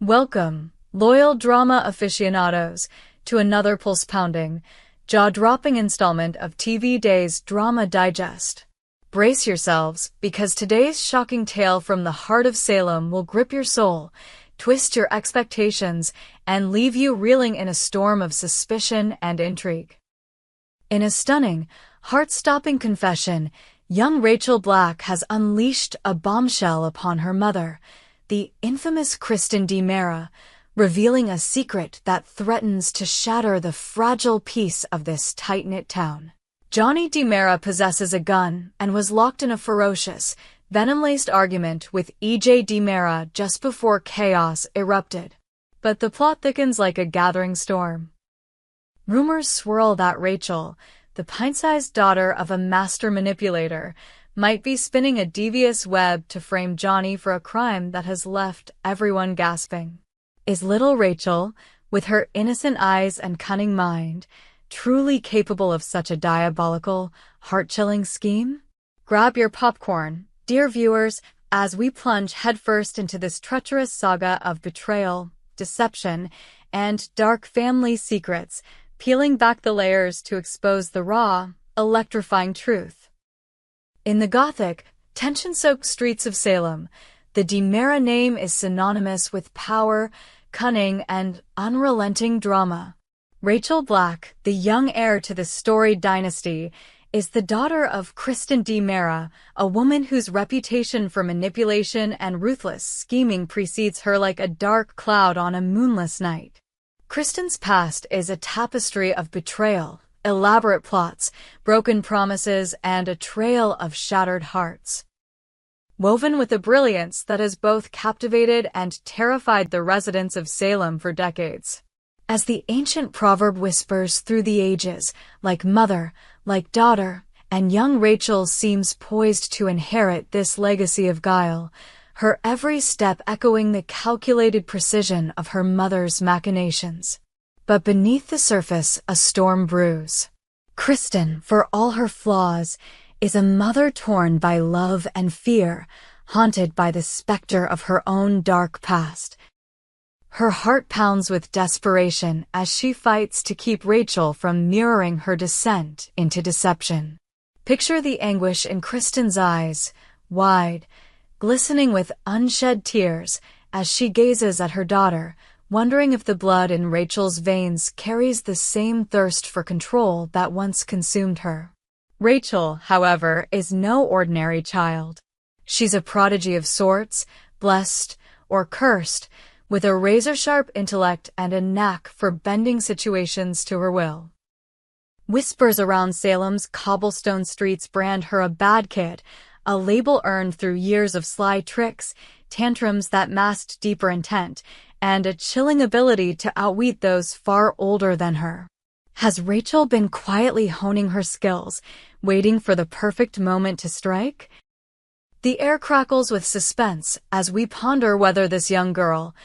Welcome, loyal drama aficionados, to another pulse-pounding, jaw-dropping installment of TV Day's Drama Digest. Brace yourselves, because today's shocking tale from the heart of Salem will grip your soul, twist your expectations, and leave you reeling in a storm of suspicion and intrigue. In a stunning, heart-stopping confession, young Rachel Black has unleashed a bombshell upon her mother, the infamous Kristen DiMera, revealing a secret that threatens to shatter the fragile peace of this tight-knit town. Johnny DiMera possesses a gun and was locked in a ferocious, venom-laced argument with E.J. DiMera just before chaos erupted. But the plot thickens like a gathering storm. Rumors swirl that Rachel, the pint-sized daughter of a master manipulator, might be spinning a devious web to frame Johnny for a crime that has left everyone gasping. Is little Rachel, with her innocent eyes and cunning mind, truly capable of such a diabolical, heart-chilling scheme? Grab your popcorn, dear viewers, as we plunge headfirst into this treacherous saga of betrayal, deception, and dark family secrets, peeling back the layers to expose the raw, electrifying truth. In the gothic, tension-soaked streets of Salem, the DiMera name is synonymous with power, cunning, and unrelenting drama. Rachel Black, the young heir to the storied dynasty, is the daughter of Kristen DiMera, a woman whose reputation for manipulation and ruthless scheming precedes her like a dark cloud on a moonless night. Kristen's past is a tapestry of betrayal, elaborate plots, broken promises, and a trail of shattered hearts. Woven with a brilliance that has both captivated and terrified the residents of Salem for decades. As the ancient proverb whispers through the ages, like mother, like daughter, and young Rachel seems poised to inherit this legacy of guile, her every step echoing the calculated precision of her mother's machinations. But beneath the surface, a storm brews. Kristen, for all her flaws, is a mother torn by love and fear, haunted by the specter of her own dark past. Her heart pounds with desperation as she fights to keep Rachel from mirroring her descent into deception. Picture the anguish in Kristen's eyes, wide, glistening with unshed tears, as she gazes at her daughter, wondering if the blood in Rachel's veins carries the same thirst for control that once consumed her. Rachel, however, is no ordinary child. She's a prodigy of sorts, blessed or cursed, with a razor-sharp intellect and a knack for bending situations to her will. Whispers around Salem's cobblestone streets brand her a bad kid, a label earned through years of sly tricks, tantrums that masked deeper intent, and a chilling ability to outwit those far older than her. Has Rachel been quietly honing her skills, waiting for the perfect moment to strike? The air crackles with suspense as we ponder whether this young girl,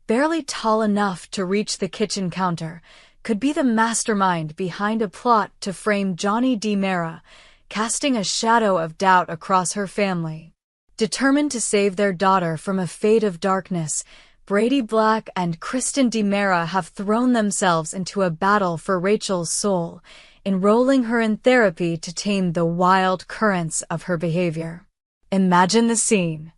barely tall enough to reach the kitchen counter, could be the mastermind behind a plot to frame Johnny DiMera, casting a shadow of doubt across her family. Determined to save their daughter from a fate of darkness, Brady Black and Kristen DiMera have thrown themselves into a battle for Rachel's soul, enrolling her in therapy to tame the wild currents of her behavior. Imagine the scene.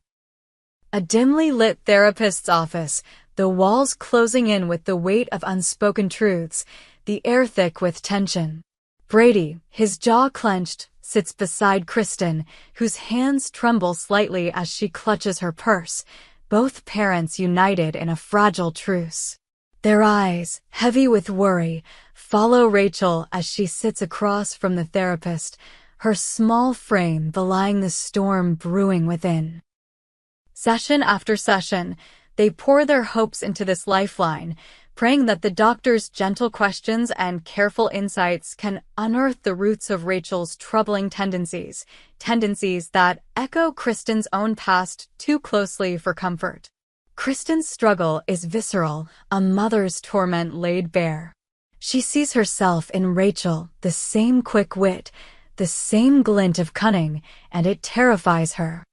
A dimly lit therapist's office, the walls closing in with the weight of unspoken truths, the air thick with tension. Brady, his jaw clenched, sits beside Kristen, whose hands tremble slightly as she clutches her purse, both parents united in a fragile truce. Their eyes, heavy with worry, follow Rachel as she sits across from the therapist, her small frame belying the storm brewing within. Session after session, they pour their hopes into this lifeline, praying that the doctor's gentle questions and careful insights can unearth the roots of Rachel's troubling tendencies that echo Kristen's own past too closely for comfort. Kristen's struggle is visceral, a mother's torment laid bare. She sees herself in Rachel, the same quick wit, the same glint of cunning, and it terrifies her.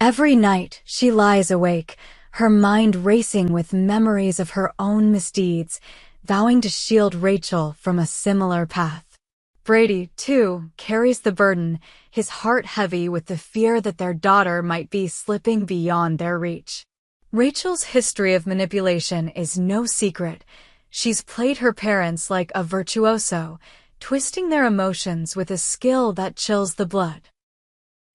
Every night she lies awake, her mind racing with memories of her own misdeeds, vowing to shield Rachel from a similar path. Brady, too, carries the burden, his heart heavy with the fear that their daughter might be slipping beyond their reach. Rachel's history of manipulation is no secret. She's played her parents like a virtuoso, twisting their emotions with a skill that chills the blood.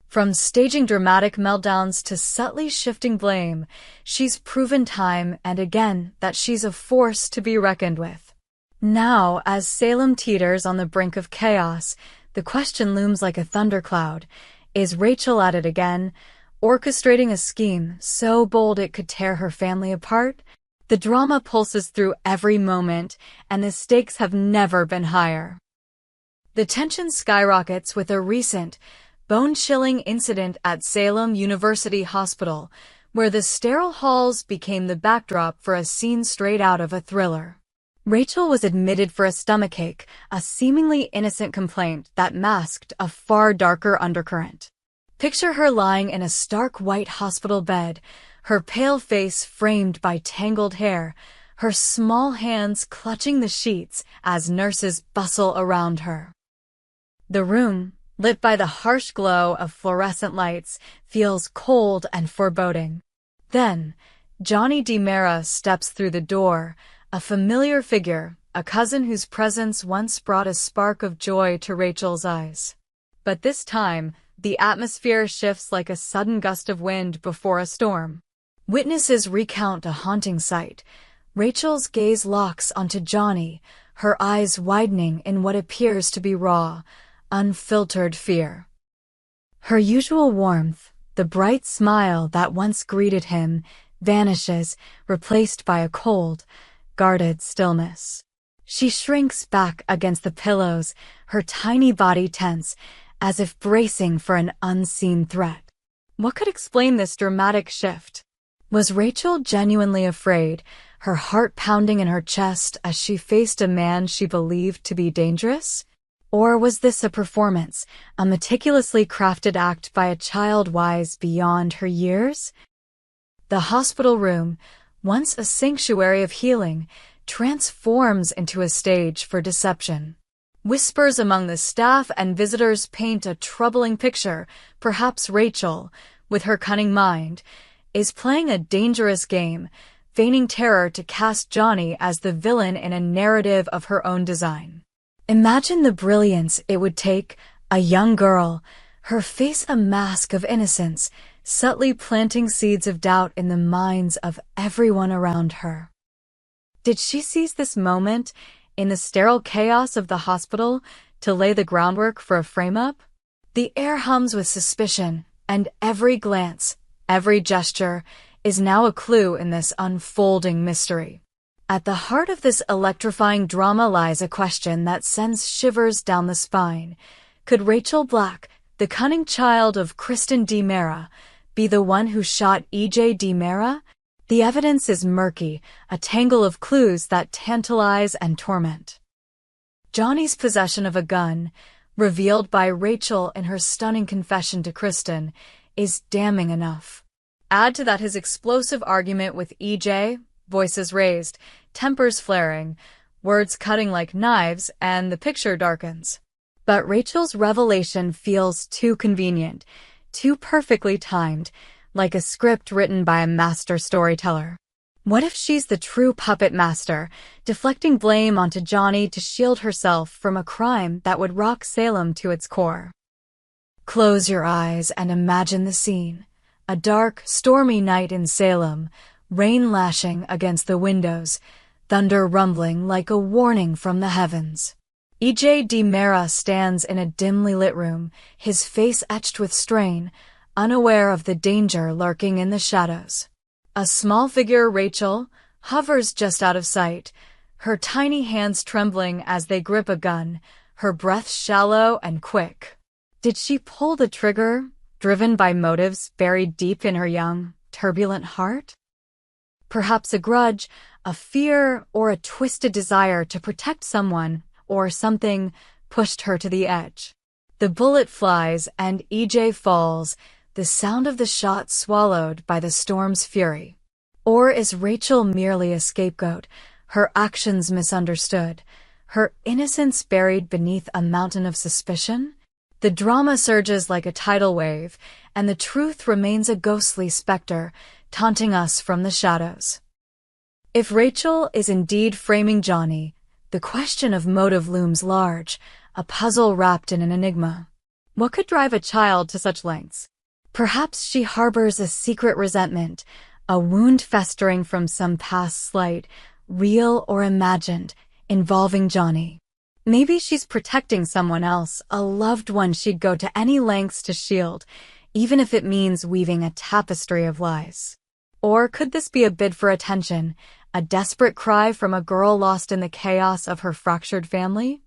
From staging dramatic meltdowns to subtly shifting blame, she's proven time and again that she's a force to be reckoned with. Now, as Salem teeters on the brink of chaos, the question looms like a thundercloud. Is Rachel at it again, orchestrating a scheme so bold it could tear her family apart? The drama pulses through every moment, and the stakes have never been higher. The tension skyrockets with a recent, bone-chilling incident at Salem University Hospital, where the sterile halls became the backdrop for a scene straight out of a thriller. Rachel was admitted for a stomachache, a seemingly innocent complaint that masked a far darker undercurrent. Picture her lying in a stark white hospital bed, her pale face framed by tangled hair, her small hands clutching the sheets as nurses bustle around her. The room, lit by the harsh glow of fluorescent lights, feels cold and foreboding. Then, Johnny DiMera steps through the door, a familiar figure, a cousin whose presence once brought a spark of joy to Rachel's eyes. But this time, the atmosphere shifts like a sudden gust of wind before a storm. Witnesses recount a haunting sight. Rachel's gaze locks onto Johnny, her eyes widening in what appears to be raw, unfiltered fear. Her usual warmth, the bright smile that once greeted him, vanishes, replaced by a cold, guarded stillness. She shrinks back against the pillows, her tiny body tense, as if bracing for an unseen threat. What could explain this dramatic shift? Was Rachel genuinely afraid, her heart pounding in her chest as she faced a man she believed to be dangerous? Or was this a performance, a meticulously crafted act by a child wise beyond her years? The hospital room, once a sanctuary of healing, transforms into a stage for deception. Whispers among the staff and visitors paint a troubling picture. Perhaps Rachel, with her cunning mind, is playing a dangerous game, feigning terror to cast Johnny as the villain in a narrative of her own design. Imagine the brilliance it would take, a young girl, her face a mask of innocence, subtly planting seeds of doubt in the minds of everyone around her. Did she seize this moment, in the sterile chaos of the hospital, to lay the groundwork for a frame-up? The air hums with suspicion, and every glance, every gesture, is now a clue in this unfolding mystery. At the heart of this electrifying drama lies a question that sends shivers down the spine. Could Rachel Black, the cunning child of Kristen DiMera, be the one who shot E.J. DiMera? The evidence is murky, a tangle of clues that tantalize and torment. Johnny's possession of a gun, revealed by Rachel in her stunning confession to Kristen, is damning enough. Add to that his explosive argument with E.J., voices raised, tempers flaring, words cutting like knives, and the picture darkens. But Rachel's revelation feels too convenient, too perfectly timed, like a script written by a master storyteller. What if she's the true puppet master, deflecting blame onto Johnny to shield herself from a crime that would rock Salem to its core? Close your eyes and imagine the scene. A dark, stormy night in Salem, rain lashing against the windows, thunder rumbling like a warning from the heavens. E.J. DiMera stands in a dimly lit room, his face etched with strain, unaware of the danger lurking in the shadows. A small figure, Rachel, hovers just out of sight, her tiny hands trembling as they grip a gun, her breath shallow and quick. Did she pull the trigger, driven by motives buried deep in her young, turbulent heart? Perhaps a grudge, a fear, or a twisted desire to protect someone or something pushed her to the edge. The bullet flies and E.J. falls, the sound of the shot swallowed by the storm's fury. Or is Rachel merely a scapegoat, her actions misunderstood, her innocence buried beneath a mountain of suspicion? The drama surges like a tidal wave, and the truth remains a ghostly specter, taunting us from the shadows. If Rachel is indeed framing Johnny, the question of motive looms large, a puzzle wrapped in an enigma. What could drive a child to such lengths? Perhaps she harbors a secret resentment, a wound festering from some past slight, real or imagined, involving Johnny. Maybe she's protecting someone else, a loved one she'd go to any lengths to shield, even if it means weaving a tapestry of lies. Or could this be a bid for attention, a desperate cry from a girl lost in the chaos of her fractured family?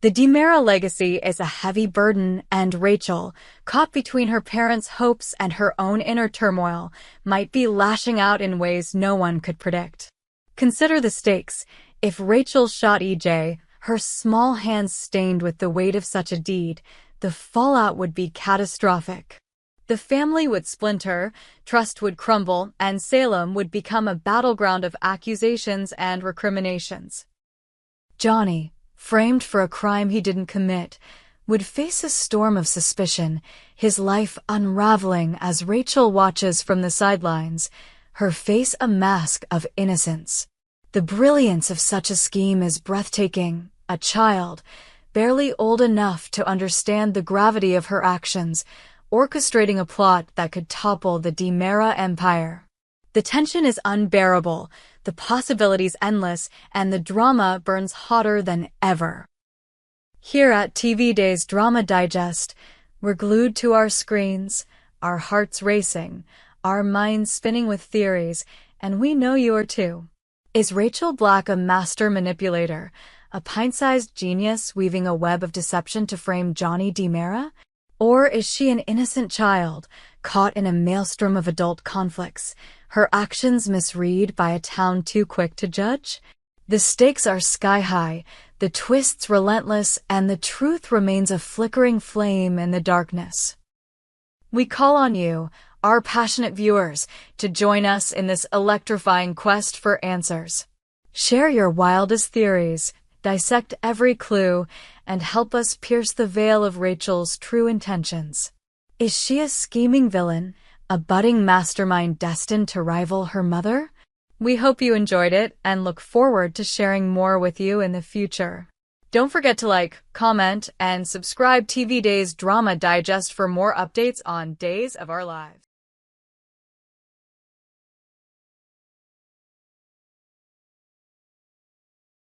The DiMera legacy is a heavy burden, and Rachel, caught between her parents' hopes and her own inner turmoil, might be lashing out in ways no one could predict. Consider the stakes. If Rachel shot EJ, her small hands stained with the weight of such a deed, the fallout would be catastrophic. The family would splinter, trust would crumble, and Salem would become a battleground of accusations and recriminations. Johnny, framed for a crime he didn't commit, would face a storm of suspicion, his life unraveling as Rachel watches from the sidelines, her face a mask of innocence. The brilliance of such a scheme is breathtaking. A child, barely old enough to understand the gravity of her actions, orchestrating a plot that could topple the DiMera empire. The tension is unbearable, the possibilities endless, and the drama burns hotter than ever. Here at TV Days Drama Digest, we're glued to our screens, our hearts racing, our minds spinning with theories, and we know you are too. Is Rachel Black a master manipulator, a pint-sized genius weaving a web of deception to frame Johnny DiMera? Or is she an innocent child, caught in a maelstrom of adult conflicts, her actions misread by a town too quick to judge? The stakes are sky-high, the twists relentless, and the truth remains a flickering flame in the darkness. We call on you, our passionate viewers, to join us in this electrifying quest for answers. Share your wildest theories, dissect every clue, and help us pierce the veil of Rachel's true intentions. Is she a scheming villain, a budding mastermind destined to rival her mother? We hope you enjoyed it and look forward to sharing more with you in the future. Don't forget to like, comment, and subscribe TV Days Drama Digest for more updates on Days of Our Lives.